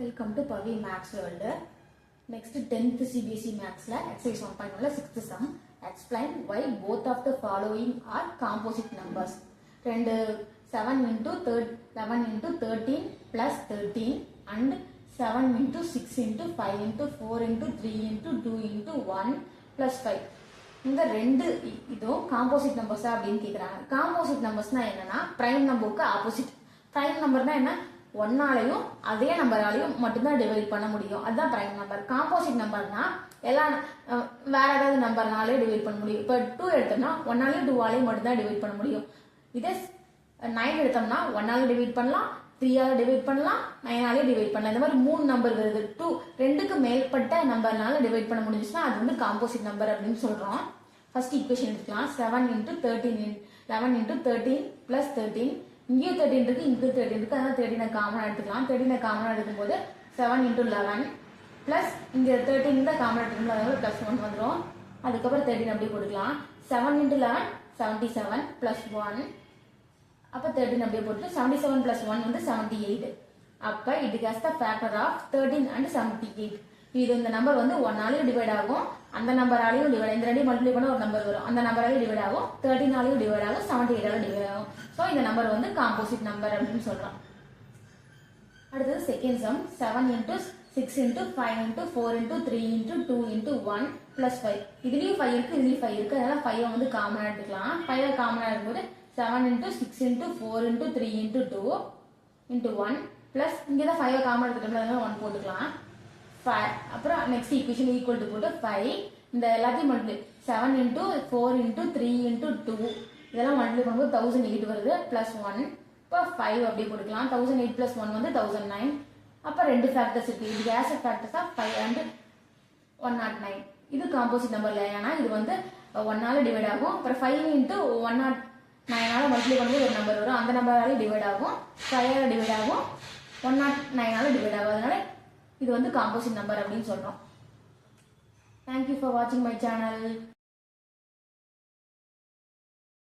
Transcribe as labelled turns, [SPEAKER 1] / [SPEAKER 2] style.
[SPEAKER 1] Welcome to Pavi Maths World. Next 10th CBSE Maths la exercise 1.1 la 6th sum. Explain why both of the following are composite numbers. 7 into 11 into 13 plus 13 and 7 into 6 into 5 into 4 into 3 into 2 into 1 plus 5. இந்த ரெண்டு இதுவும் composite நம்பர்ஸா அப்படின்னு கேக்குறாங்க. Composite நம்பர்ஸ்னா என்னன்னா prime நம்பருக்கு opposite. Prime நம்பர்னா என்ன, ஒன்னாலையும் அதே நம்பராலையும் மட்டும்தான் டிவைட் பண்ண முடியும், அதுதான் பிரைம் நம்பர். காம்போசிட் நம்பர்னா எல்லாம் வேற ஏதாவது நம்பர்னாலே டிவைட் பண்ண முடியும். இப்போ 2 எடுத்தோம்னா ஒன்னாலையும் 2ஆலையும் மட்டும்தான் டிவைட் பண்ண முடியும். இதே 9 எடுத்தோம்னா ஒன்னால டிவைட் பண்ணலாம், 3ஆல டிவைட் பண்ணலாம், 9ஆலே டிவைட் பண்ணலாம். இந்த மாதிரி 3 நம்பர் வருது. 2க்கு மேற்பட்ட நம்பர்னால டிவைட் பண்ண முடிஞ்சுச்சுன்னா அது வந்து காம்போசிட் நம்பர் அப்படின்னு சொல்றோம். ஃபர்ஸ்ட் ஈக்குவேஷன் எடுத்துக்கலாம். 7 into 13 11 into 13 plus 13. இங்கேயும் 13 இருக்கு, இங்கேயும் 13 இருக்கு, அதனால 13 காமனா எடுத்துக்கலாம். 13 காமனா எடுக்கும்போது 7 into 11 plus இங்க 13 தான் காமனா எடுத்துக்கலாம், அதனால plus 1 வந்துடும். அதுக்கப்புறம் 13 அப்படியே போட்டுக்கலாம். 7 into 11 77 plus 1. அப்ப 13 அப்படியே போட்டு 77 plus 1 வந்து 78. அப்ப it has the factor of 13 and 78. இது இந்த நம்பர் வந்து 1ஆலையும் டிவைட் ஆகும், அந்த நம்பராலையும் டிவைட், இந்த ரெண்டையும் மல்டிப்ளை பண்ண ஒரு நம்பர் வரும், அந்த நம்பராலையும் டிவைட் ஆகும், 13ஆலையும் டிவைட் ஆகும், 78ஆல டிவைட் ஆகும். சோ இந்த நம்பர் வந்து காம்போசிட் நம்பர் அப்படின்னு சொல்றோம். அடுத்தது second sum. 7 into 6 into 5 into 4 into 3 into 2 into 1 plus 5. இதுலயும் 5 இருக்கு, இதுலயும் 5 இருக்கு, அதனால 5 வந்து காமனா எடுத்துக்கலாம். 5 காமனா எடுக்கும்போது 7 into 6 into 4 into 3 into 2 into 1 plus இங்க தான் 5 காமனா எடுத்துக்கலாம், அதனால 1 போட்டுக்கலாம். 5 அப்புறம் நெக்ஸ்ட் ஈக்குவேஷன் ஈக்குவல் டு போட்டு 5 இந்த எல்லாத்தையும் மல்டிப்ளை 7 into 4 into 3 into 2 இதெல்லாம் மல்டிப்ளை பண்ணும்போது 1008 வருது பிளஸ் 1. இப்போ 5 அப்படியே போட்டுக்கலாம். 1008 plus 1 வந்து 1009. அப்ப ரெண்டு ஃபேக்டர்ஸ் இருக்கு. இது ஆஸ் ஃபேக்டர்ஸ் ஆஃப் 5 and 109. இது காம்போசிட் நம்பர்ல, ஏன்னா இது வந்து 1ஆல டிவைட் ஆகும். அப்புறம் 5 into 109ஆல மல்டிப்ளை பண்ணும்போது ஒரு நம்பர் வரும், அந்த நம்பரால டிவைட் ஆகும், 5ஆல டிவைட் ஆகும், 109ஆல டிவைட் ஆகும். அதனால இது வந்து காம்போசிட் நம்பர் அப்படின்னு சொல்றோம். Thank you for watching my channel.